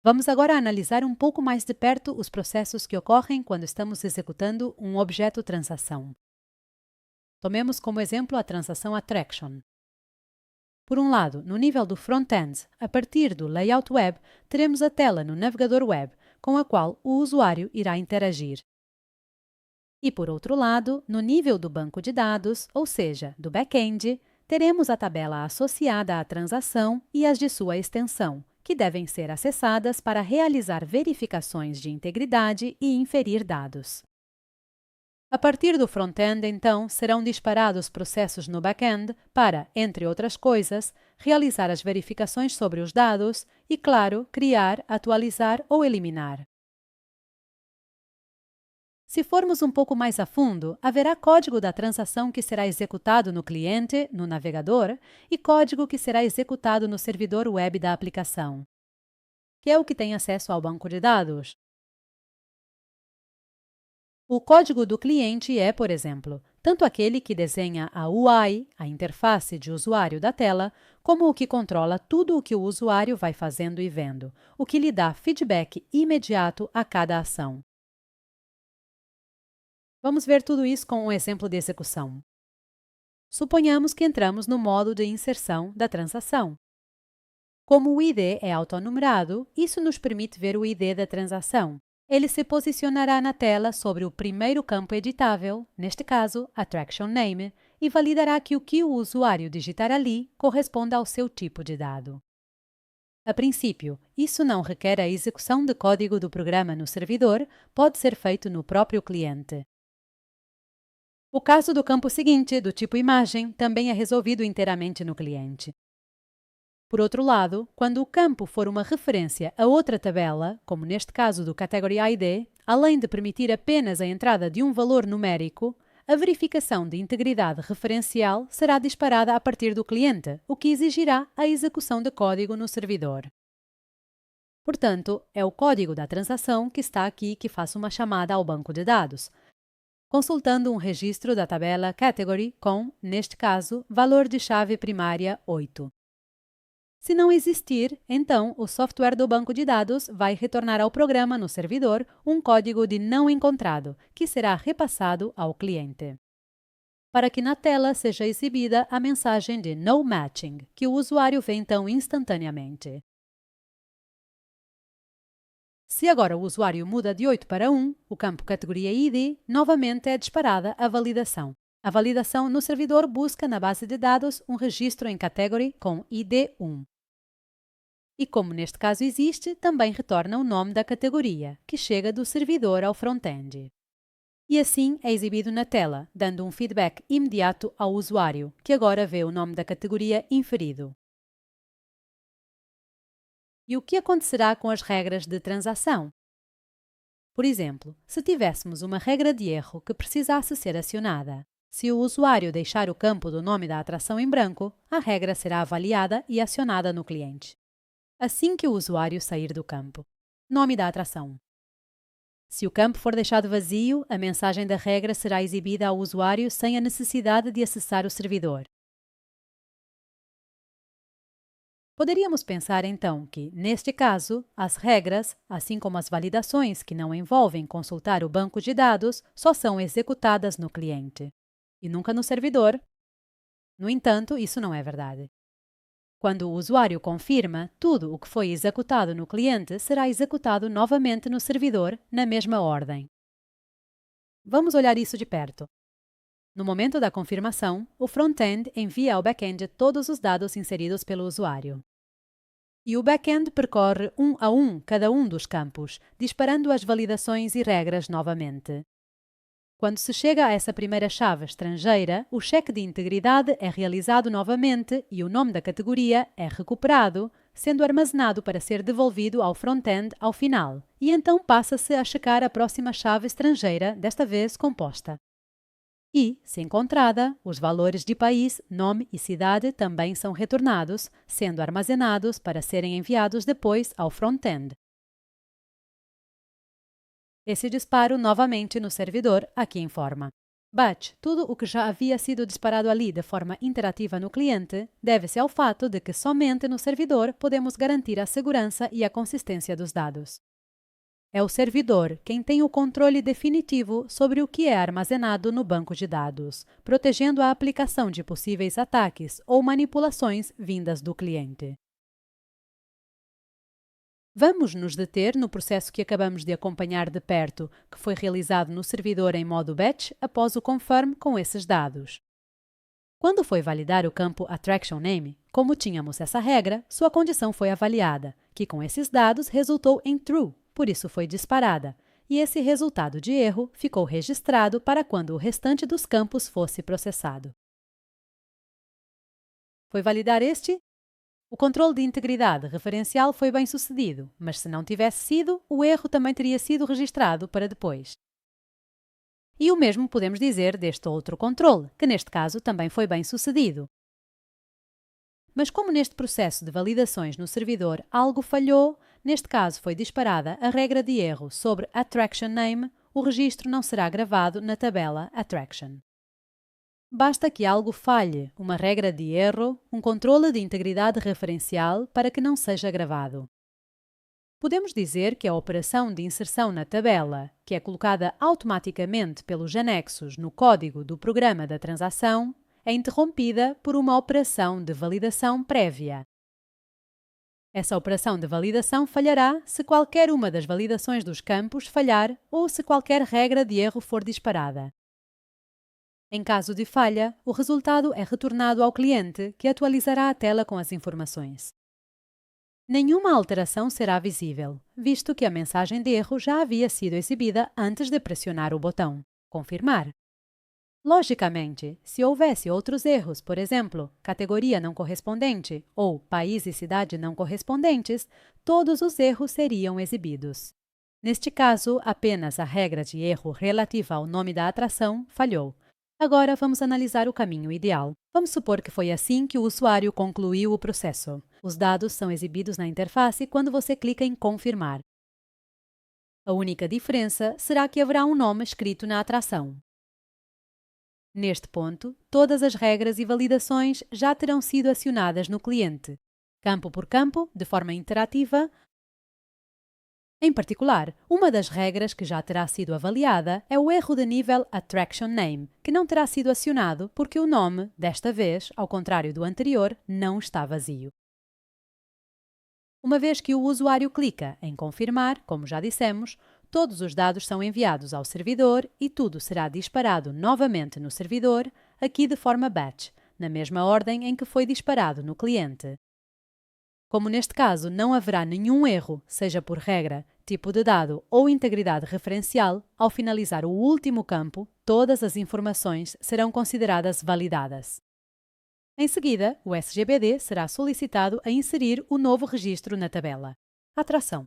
Vamos agora analisar um pouco mais de perto os processos que ocorrem quando estamos executando um objeto transação. Tomemos como exemplo a transação Attraction. Por um lado, no nível do front-end, a partir do Layout Web, teremos a tela no navegador web, com a qual o usuário irá interagir. E por outro lado, no nível do banco de dados, ou seja, do back-end, teremos a tabela associada à transação e as de sua extensão, que devem ser acessadas para realizar verificações de integridade e inferir dados. A partir do front-end, então, serão disparados processos no back-end para, entre outras coisas, realizar as verificações sobre os dados e, claro, criar, atualizar ou eliminar. Se formos um pouco mais a fundo, haverá código da transação que será executado no cliente, no navegador, e código que será executado no servidor web da aplicação, que é o que tem acesso ao banco de dados. O código do cliente é, por exemplo, tanto aquele que desenha a UI, a interface de usuário da tela, como o que controla tudo o que o usuário vai fazendo e vendo, o que lhe dá feedback imediato a cada ação. Vamos ver tudo isso com um exemplo de execução. Suponhamos que entramos no modo de inserção da transação. Como o ID é autonumerado, isso nos permite ver o ID da transação. Ele se posicionará na tela sobre o primeiro campo editável, neste caso, Attraction Name, e validará que o usuário digitar ali corresponde ao seu tipo de dado. A princípio, isso não requer a execução de código do programa no servidor, pode ser feito no próprio cliente. O caso do campo seguinte, do tipo imagem, também é resolvido inteiramente no cliente. Por outro lado, quando o campo for uma referência a outra tabela, como neste caso do Category ID, além de permitir apenas a entrada de um valor numérico, a verificação de integridade referencial será disparada a partir do cliente, o que exigirá a execução de código no servidor. Portanto, é o código da transação que está aqui que faz uma chamada ao banco de dados, consultando um registro da tabela Category com, neste caso, valor de chave primária 8. Se não existir, então o software do banco de dados vai retornar ao programa no servidor um código de não encontrado, que será repassado ao cliente, para que na tela seja exibida a mensagem de No Matching, que o usuário vê então instantaneamente. Se agora o usuário muda de 8 para 1, o campo Categoria ID, novamente é disparada a validação. A validação no servidor busca na base de dados um registro em Category com ID 1. E como neste caso existe, também retorna o nome da categoria, que chega do servidor ao front-end. E assim é exibido na tela, dando um feedback imediato ao usuário, que agora vê o nome da categoria inferido. E o que acontecerá com as regras de transação? Por exemplo, se tivéssemos uma regra de erro que precisasse ser acionada, se o usuário deixar o campo do nome da atração em branco, a regra será avaliada e acionada no cliente, assim que o usuário sair do campo. Nome da atração. Se o campo for deixado vazio, a mensagem da regra será exibida ao usuário sem a necessidade de acessar o servidor. Poderíamos pensar então que, neste caso, as regras, assim como as validações que não envolvem consultar o banco de dados, só são executadas no cliente e nunca no servidor. No entanto, isso não é verdade. Quando o usuário confirma, tudo o que foi executado no cliente será executado novamente no servidor, na mesma ordem. Vamos olhar isso de perto. No momento da confirmação, o front-end envia ao back-end todos os dados inseridos pelo usuário. E o back-end percorre um a um cada um dos campos, disparando as validações e regras novamente. Quando se chega a essa primeira chave estrangeira, o cheque de integridade é realizado novamente e o nome da categoria é recuperado, sendo armazenado para ser devolvido ao front-end ao final, e então passa-se a checar a próxima chave estrangeira, desta vez composta. E, se encontrada, os valores de país, nome e cidade também são retornados, sendo armazenados para serem enviados depois ao front-end. Esse disparo novamente no servidor aqui em forma. Batch, tudo o que já havia sido disparado ali de forma interativa no cliente, deve-se ao fato de que somente no servidor podemos garantir a segurança e a consistência dos dados. É o servidor quem tem o controle definitivo sobre o que é armazenado no banco de dados, protegendo a aplicação de possíveis ataques ou manipulações vindas do cliente. Vamos nos deter no processo que acabamos de acompanhar de perto, que foi realizado no servidor em modo batch após o confirm com esses dados. Quando foi validar o campo Attraction Name, como tínhamos essa regra, sua condição foi avaliada, que com esses dados resultou em true, por isso foi disparada, e esse resultado de erro ficou registrado para quando o restante dos campos fosse processado. Foi validar este? O controle de integridade referencial foi bem sucedido, mas se não tivesse sido, o erro também teria sido registrado para depois. E o mesmo podemos dizer deste outro controle, que neste caso também foi bem sucedido. Mas como neste processo de validações no servidor algo falhou, neste caso foi disparada a regra de erro sobre Attraction Name, o registro não será gravado na tabela Attraction. Basta que algo falhe, uma regra de erro, um controle de integridade referencial para que não seja gravado. Podemos dizer que a operação de inserção na tabela, que é colocada automaticamente pelos anexos no código do programa da transação, é interrompida por uma operação de validação prévia. Essa operação de validação falhará se qualquer uma das validações dos campos falhar ou se qualquer regra de erro for disparada. Em caso de falha, o resultado é retornado ao cliente, que atualizará a tela com as informações. Nenhuma alteração será visível, visto que a mensagem de erro já havia sido exibida antes de pressionar o botão Confirmar. Logicamente, se houvesse outros erros, por exemplo, categoria não correspondente ou país e cidade não correspondentes, todos os erros seriam exibidos. Neste caso, apenas a regra de erro relativa ao nome da atração falhou. Agora vamos analisar o caminho ideal. Vamos supor que foi assim que o usuário concluiu o processo. Os dados são exibidos na interface quando você clica em Confirmar. A única diferença será que haverá um nome escrito na atração. Neste ponto, todas as regras e validações já terão sido acionadas no cliente, campo por campo, de forma interativa. Em particular, uma das regras que já terá sido avaliada é o erro de nível Attraction Name, que não terá sido acionado porque o nome, desta vez, ao contrário do anterior, não está vazio. Uma vez que o usuário clica em Confirmar, como já dissemos, todos os dados são enviados ao servidor e tudo será disparado novamente no servidor, aqui de forma batch, na mesma ordem em que foi disparado no cliente. Como neste caso não haverá nenhum erro, seja por regra, tipo de dado ou integridade referencial, ao finalizar o último campo, todas as informações serão consideradas validadas. Em seguida, o SGBD será solicitado a inserir o novo registro na tabela. Atração.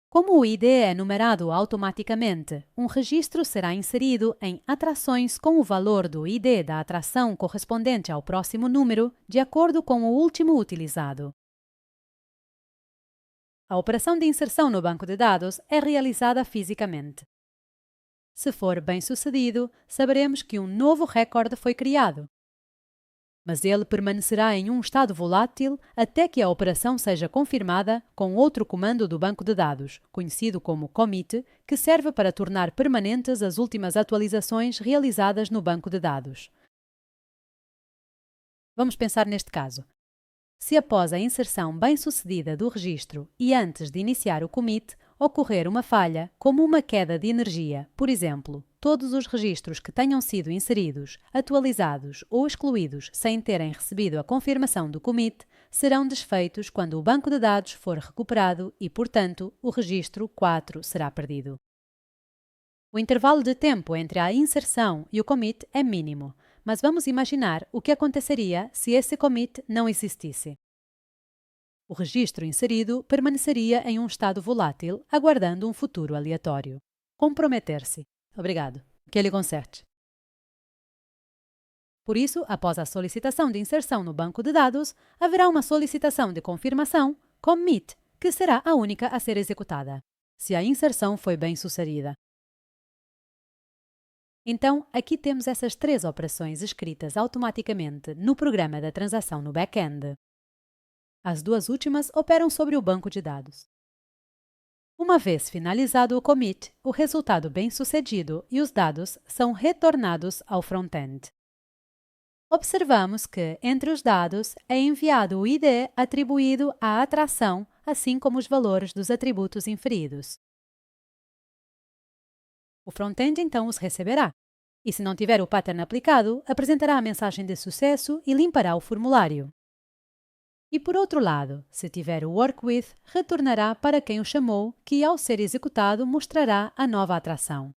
Como o ID é numerado automaticamente, um registro será inserido em atrações com o valor do ID da atração correspondente ao próximo número, de acordo com o último utilizado. A operação de inserção no banco de dados é realizada fisicamente. Se for bem-sucedido, saberemos que um novo recorde foi criado. Mas ele permanecerá em um estado volátil até que a operação seja confirmada com outro comando do banco de dados, conhecido como commit, que serve para tornar permanentes as últimas atualizações realizadas no banco de dados. Vamos pensar neste caso. Se após a inserção bem-sucedida do registro e antes de iniciar o commit, ocorrer uma falha, como uma queda de energia, por exemplo, todos os registros que tenham sido inseridos, atualizados ou excluídos sem terem recebido a confirmação do commit, serão desfeitos quando o banco de dados for recuperado e, portanto, o registro 4 será perdido. O intervalo de tempo entre a inserção e o commit é mínimo, mas vamos imaginar o que aconteceria se esse commit não existisse. O registro inserido permaneceria em um estado volátil, aguardando um futuro aleatório. Comprometer-se. Obrigado. Que ele conserte. Por isso, após a solicitação de inserção no banco de dados, haverá uma solicitação de confirmação, commit, que será a única a ser executada, se a inserção foi bem-sucedida. Então, aqui temos essas três operações escritas automaticamente no programa da transação no back-end. As duas últimas operam sobre o banco de dados. Uma vez finalizado o commit, o resultado bem-sucedido e os dados são retornados ao front-end. Observamos que, entre os dados, é enviado o ID atribuído à atração, assim como os valores dos atributos inferidos. O front-end então os receberá, e se não tiver o pattern aplicado, apresentará a mensagem de sucesso e limpará o formulário. E por outro lado, se tiver o work with, retornará para quem o chamou, que ao ser executado mostrará a nova atração.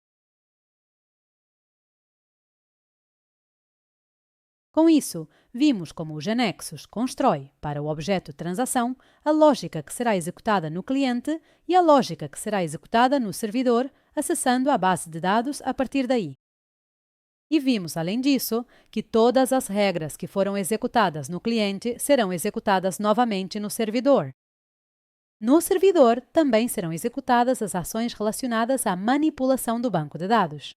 Com isso, vimos como o Genexus constrói, para o objeto transação, a lógica que será executada no cliente e a lógica que será executada no servidor, acessando a base de dados a partir daí. E vimos, além disso, que todas as regras que foram executadas no cliente serão executadas novamente no servidor. No servidor, também serão executadas as ações relacionadas à manipulação do banco de dados.